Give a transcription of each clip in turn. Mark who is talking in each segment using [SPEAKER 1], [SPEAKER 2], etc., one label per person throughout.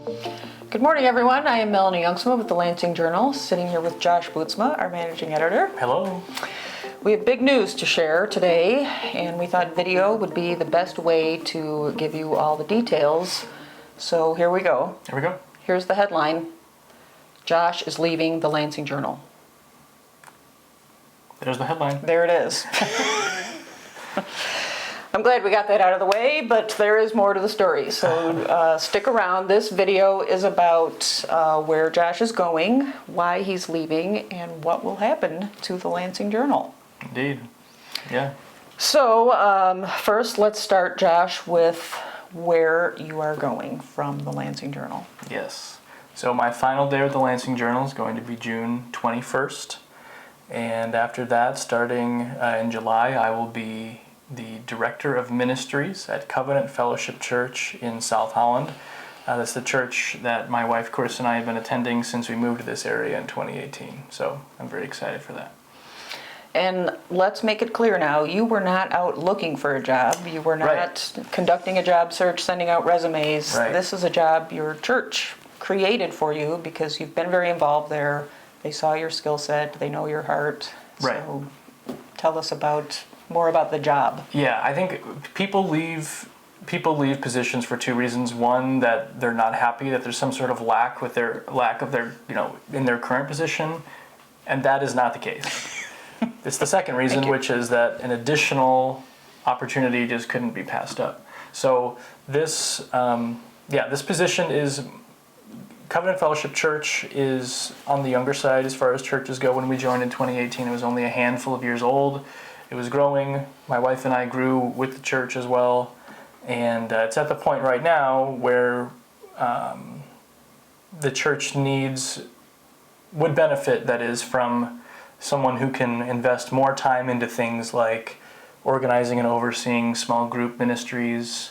[SPEAKER 1] Good morning, everyone. I am Melanie Jongsma with the Lansing Journal, sitting here with Josh Bootsma, our managing editor.
[SPEAKER 2] Hello.
[SPEAKER 1] We have big news to share today, and we thought video would be the best way to give you all the details. So here we go.
[SPEAKER 2] Here we go.
[SPEAKER 1] Here's the headline. Josh is leaving the Lansing Journal.
[SPEAKER 2] There's the headline.
[SPEAKER 1] There it is. I'm glad we got that out of the way, but there is more to the story, so stick around. This video is about where Josh is going, why he's leaving, and what will happen to the Lansing Journal.
[SPEAKER 2] Indeed. Yeah.
[SPEAKER 1] So first, let's start, Josh, with where you are going from the Lansing Journal.
[SPEAKER 2] Yes. So my final day with the Lansing Journal is going to be June 21st. And after that, starting in July, I will be the Director of Ministries at Covenant Fellowship Church in South Holland. That's the church that my wife, Chris, and I have been attending since we moved to this area in 2018. So I'm very excited for that.
[SPEAKER 1] And let's make it clear now, you were not out looking for a job. You were not conducting a job search, sending out resumes.
[SPEAKER 2] Right.
[SPEAKER 1] This is a job your church created for you because you've been very involved there. They saw your skill set. They know your heart.
[SPEAKER 2] Right.
[SPEAKER 1] So tell us more about the job.
[SPEAKER 2] Yeah, I think people leave positions for two reasons. One, that they're not happy, that there's some sort of lack of their in their current position, and that is not the case. It's the second reason, which is that an additional opportunity just couldn't be passed up. So this position is Covenant Fellowship Church is on the younger side as far as churches go. When we joined in 2018, it was only a handful of years old. It was growing. My wife and I grew with the church as well. And it's at the point right now where the church would benefit, that is, from someone who can invest more time into things like organizing and overseeing small group ministries,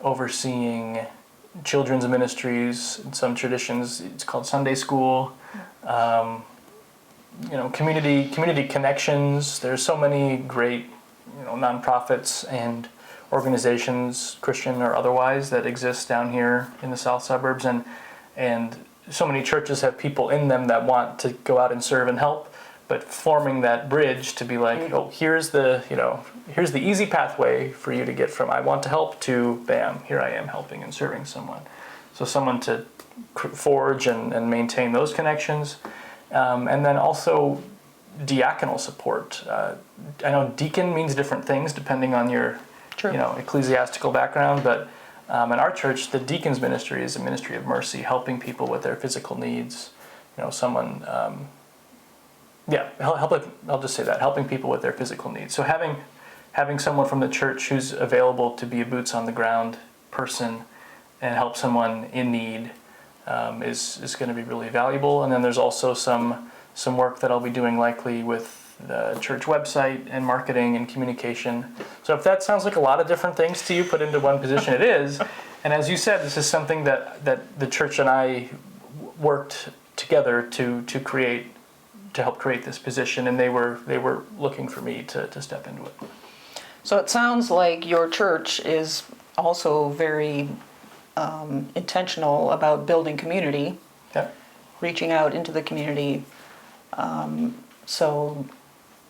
[SPEAKER 2] overseeing children's ministries. In some traditions, it's called Sunday school. Community connections. There's so many great, nonprofits and organizations, Christian or otherwise, that exist down here in the south suburbs, and so many churches have people in them that want to go out and serve and help, but forming that bridge to be like, here's the easy pathway for you to get from I want to help to bam, here I am helping and serving someone. So someone to forge and maintain those connections. And then also diaconal support. I know deacon means different things depending on your ecclesiastical background, but in our church, the deacon's ministry is a ministry of mercy, helping people with their physical needs. I'll just say that, helping people with their physical needs. So having someone from the church who's available to be a boots on the ground person and help someone in need is going to be really valuable. And then there's also some work that I'll be doing likely with the church website and marketing and communication. So if that sounds like a lot of different things to you put into one position, it is. And as you said, this is something that the church and I worked together to help create this position, and they were looking for me to step into it.
[SPEAKER 1] So it sounds like your church is also very intentional about building community, reaching out into the community. So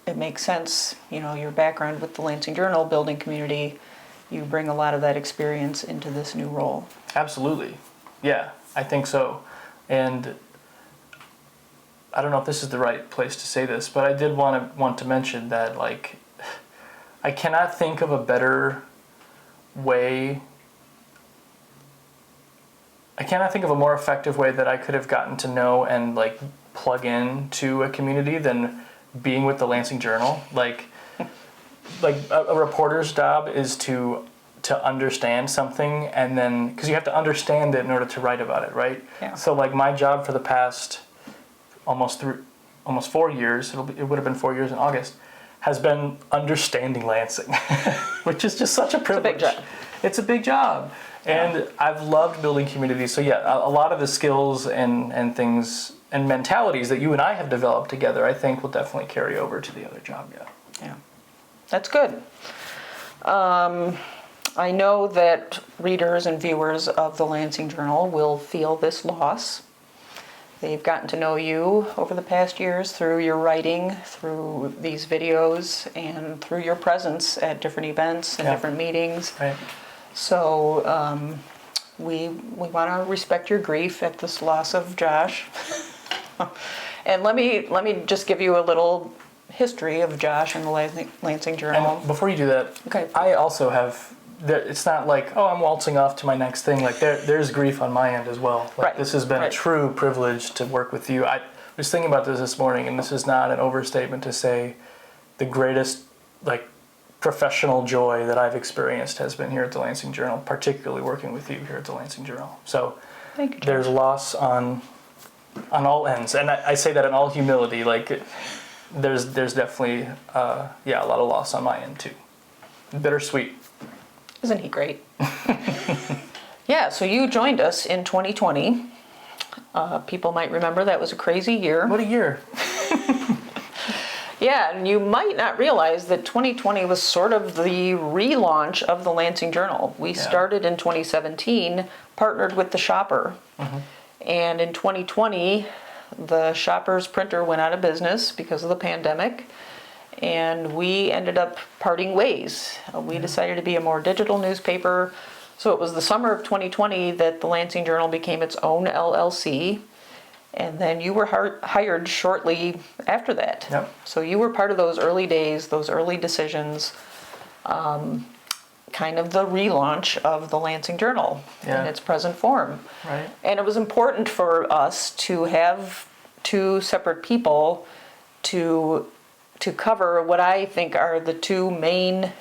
[SPEAKER 1] it makes sense, your background with the Lansing Journal, building community, you bring a lot of that experience into this new role. Absolutely.
[SPEAKER 2] Yeah, I think so. And I don't know if this is the right place to say this, but I did want to mention that, I cannot think of a better way. I cannot think of a more effective way that I could have gotten to know and plug in to a community than being with the Lansing Journal. A reporter's job is to understand something, and then because you have to understand it in order to write about it, right?
[SPEAKER 1] Yeah.
[SPEAKER 2] So my job for the past almost 4 years, it would have been 4 years in August, has been understanding Lansing, which is just such a privilege.
[SPEAKER 1] It's a big job.
[SPEAKER 2] It's a big job. And I've loved building community. So a lot of the skills and things and mentalities that you and I have developed together, I think will definitely carry over to the other job.
[SPEAKER 1] Yeah, that's good. I know that readers and viewers of the Lansing Journal will feel this loss. They've gotten to know you over the past years through your writing, through these videos, and through your presence at different events and different meetings.
[SPEAKER 2] Right.
[SPEAKER 1] So we want to respect your grief at this loss of Josh. And let me just give you a little history of Josh and the Lansing Journal.
[SPEAKER 2] And before you do that,
[SPEAKER 1] Okay.
[SPEAKER 2] I also have. It's not like, oh, I'm waltzing off to my next thing. Like there's grief on my end as well. Like,
[SPEAKER 1] Right.
[SPEAKER 2] This has been a true privilege to work with you. I was thinking about this morning, and this is not an overstatement to say the greatest professional joy that I've experienced has been here at the Lansing Journal, particularly working with you here at the Lansing Journal. So
[SPEAKER 1] Thank you, Josh.
[SPEAKER 2] there's loss on all ends, and I say that in all humility. There's definitely a lot of loss on my end too. Bittersweet.
[SPEAKER 1] Isn't he great? Yeah, so you joined us in 2020. People might remember that was a crazy year.
[SPEAKER 2] What a year.
[SPEAKER 1] Yeah, and you might not realize that 2020 was sort of the relaunch of the Lansing Journal. We started in 2017, partnered with the Shopper. And in 2020, the Shopper's printer went out of business because of the pandemic. And we ended up parting ways. We decided to be a more digital newspaper. So it was the summer of 2020 that the Lansing Journal became its own LLC. And then you were hired shortly after that.
[SPEAKER 2] Yep.
[SPEAKER 1] So you were part of those early days, those early decisions, kind of the relaunch of the Lansing Journal in its present form.
[SPEAKER 2] Right.
[SPEAKER 1] And it was important for us to have two separate people to cover what I think are the two main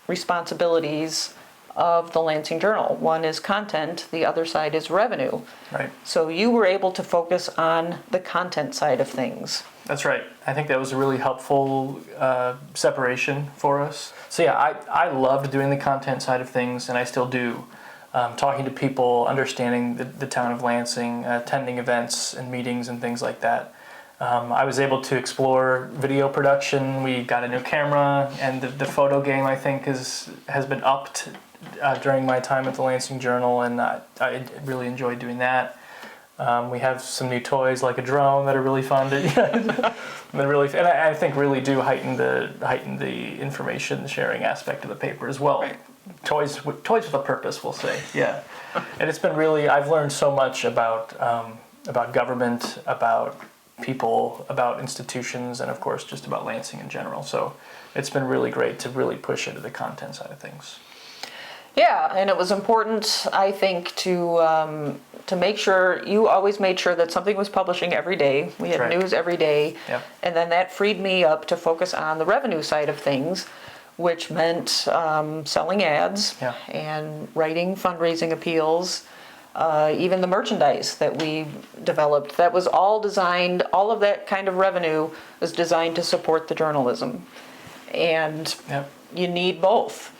[SPEAKER 1] responsibilities of the Lansing Journal. One is content, the other side is revenue.
[SPEAKER 2] Right.
[SPEAKER 1] So you were able to focus on the content side of things.
[SPEAKER 2] That's right. I think that was a really helpful separation for us. So I loved doing the content side of things, and I still do. Talking to people, understanding the town of Lansing, attending events and meetings and things like that. I was able to explore video production. We got a new camera, and the photo game, I think, has been upped during my time at the Lansing Journal, and I really enjoyed doing that. We have some new toys like a drone that are really fun and I think really do heighten the information sharing aspect of the paper as well. Right. Toys with a purpose, we'll say. Yeah, and it's been really. I've learned so much about government, about people, about institutions, and of course just about Lansing in general. So it's been really great to really push into the content side of things.
[SPEAKER 1] Yeah, and it was important, I think, to make sure, you always made sure that something was publishing every day. We had news every day. Yep. And then that freed me up to focus on the revenue side of things, which meant selling ads and writing fundraising appeals, even the merchandise that we developed. That was all designed, all of that kind of revenue was designed to support the journalism. And you need both,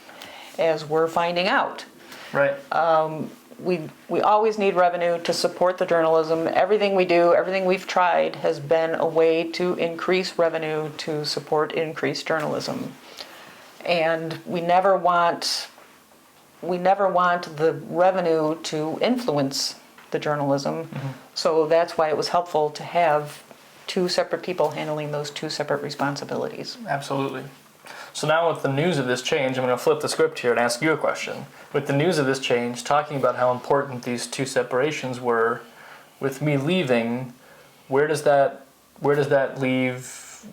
[SPEAKER 1] as we're finding out.
[SPEAKER 2] Right.
[SPEAKER 1] We always need revenue to support the journalism. Everything we do, everything we've tried has been a way to increase revenue to support increased journalism. And we never want the revenue to influence the journalism. Mm-hmm. So that's why it was helpful to have two separate people handling those two separate responsibilities.
[SPEAKER 2] Absolutely. So now with the news of this change, I'm going to flip the script here and ask you a question. With the news of this change, talking about how important these two separations were, with me leaving, where does that leave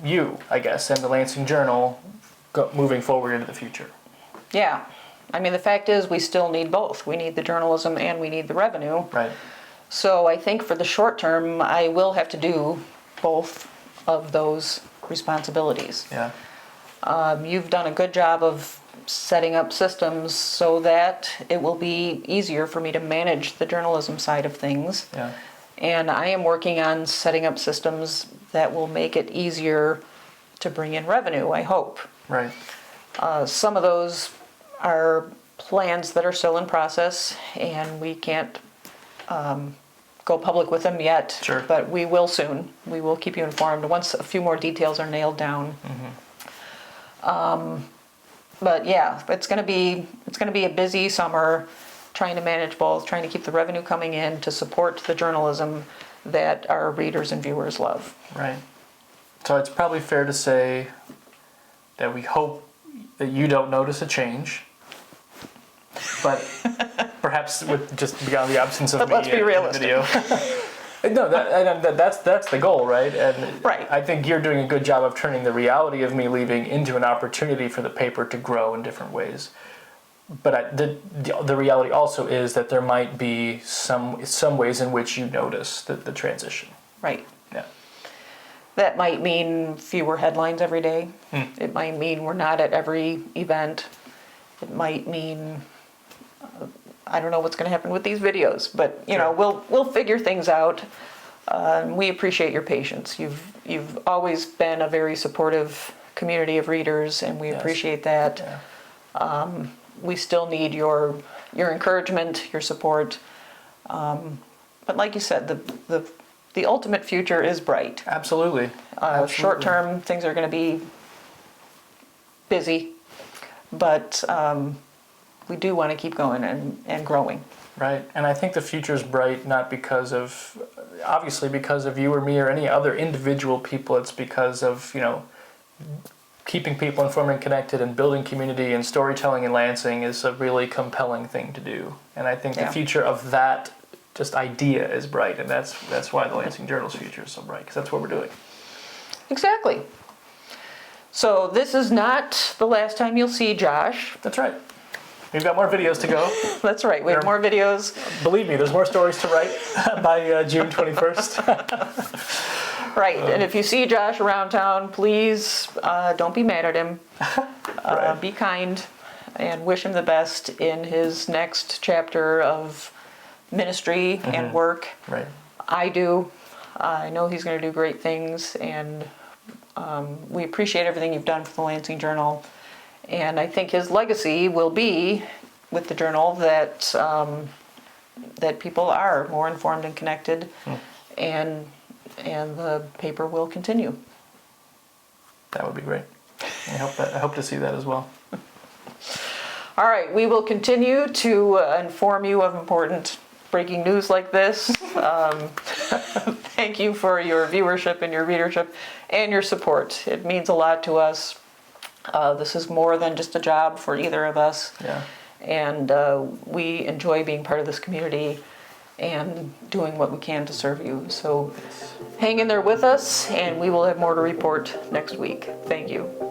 [SPEAKER 2] you, I guess, and the Lansing Journal moving forward into the future?
[SPEAKER 1] Yeah. I mean, the fact is we still need both. We need the journalism and we need the revenue.
[SPEAKER 2] Right.
[SPEAKER 1] So I think for the short term, I will have to do both of those responsibilities.
[SPEAKER 2] Yeah.
[SPEAKER 1] You've done a good job of setting up systems so that it will be easier for me to manage the journalism side of things.
[SPEAKER 2] Yeah.
[SPEAKER 1] And I am working on setting up systems that will make it easier to bring in revenue, I hope.
[SPEAKER 2] Right.
[SPEAKER 1] Some of those are plans that are still in process, and we can't go public with them yet.
[SPEAKER 2] Sure.
[SPEAKER 1] But we will soon. We will keep you informed once a few more details are nailed down. Mm-hmm. But yeah, it's going to be a busy summer, trying to manage both, trying to keep the revenue coming in to support the journalism that our readers and viewers love.
[SPEAKER 2] Right. So it's probably fair to say that we hope that you don't notice a change, but perhaps with just beyond the absence of
[SPEAKER 1] But
[SPEAKER 2] me
[SPEAKER 1] let's be
[SPEAKER 2] in the
[SPEAKER 1] realistic.
[SPEAKER 2] video. No, that's the goal, right? And
[SPEAKER 1] Right.
[SPEAKER 2] I think you're doing a good job of turning the reality of me leaving into an opportunity for the paper to grow in different ways. But the reality also is that there might be some ways in which you notice the transition.
[SPEAKER 1] Right.
[SPEAKER 2] Yeah.
[SPEAKER 1] That might mean fewer headlines every day. It might mean we're not at every event. It might mean I don't know what's going to happen with these videos, but you know, we'll figure things out. We appreciate your patience. You've always been a very supportive community of readers, and we appreciate that.
[SPEAKER 2] Yeah.
[SPEAKER 1] We still need your encouragement, your support. But like you said, the ultimate future is bright.
[SPEAKER 2] Absolutely.
[SPEAKER 1] Short term, things are going to be busy, but we do want to keep going and growing.
[SPEAKER 2] Right, and I think the future is bright not because of, obviously because of you or me or any other individual people. It's because of, keeping people informed and connected and building community and storytelling in Lansing is a really compelling thing to do. And I think the future of that just idea is bright, and that's why the Lansing Journal's future is so bright, because that's what we're doing.
[SPEAKER 1] Exactly. So this is not the last time you'll see Josh.
[SPEAKER 2] That's right. We've got more videos to go.
[SPEAKER 1] That's right. We have more videos.
[SPEAKER 2] Believe me, there's more stories to write by June 21st.
[SPEAKER 1] Right. And if you see Josh around town, please don't be mad at him.
[SPEAKER 2] Right.
[SPEAKER 1] Be kind and wish him the best in his next chapter of ministry and work.
[SPEAKER 2] Right.
[SPEAKER 1] I do. I know he's going to do great things, and we appreciate everything you've done for the Lansing Journal. And I think his legacy will be with the Journal that that people are more informed and connected, and the paper will continue.
[SPEAKER 2] That would be great. I hope to see that as well.
[SPEAKER 1] All right, we will continue to inform you of important breaking news like this. Thank you for your viewership and your readership and your support. It means a lot to us. This is more than just a job for either of us.
[SPEAKER 2] Yeah.
[SPEAKER 1] And we enjoy being part of this community and doing what we can to serve you. So hang in there with us, and we will have more to report next week. Thank you.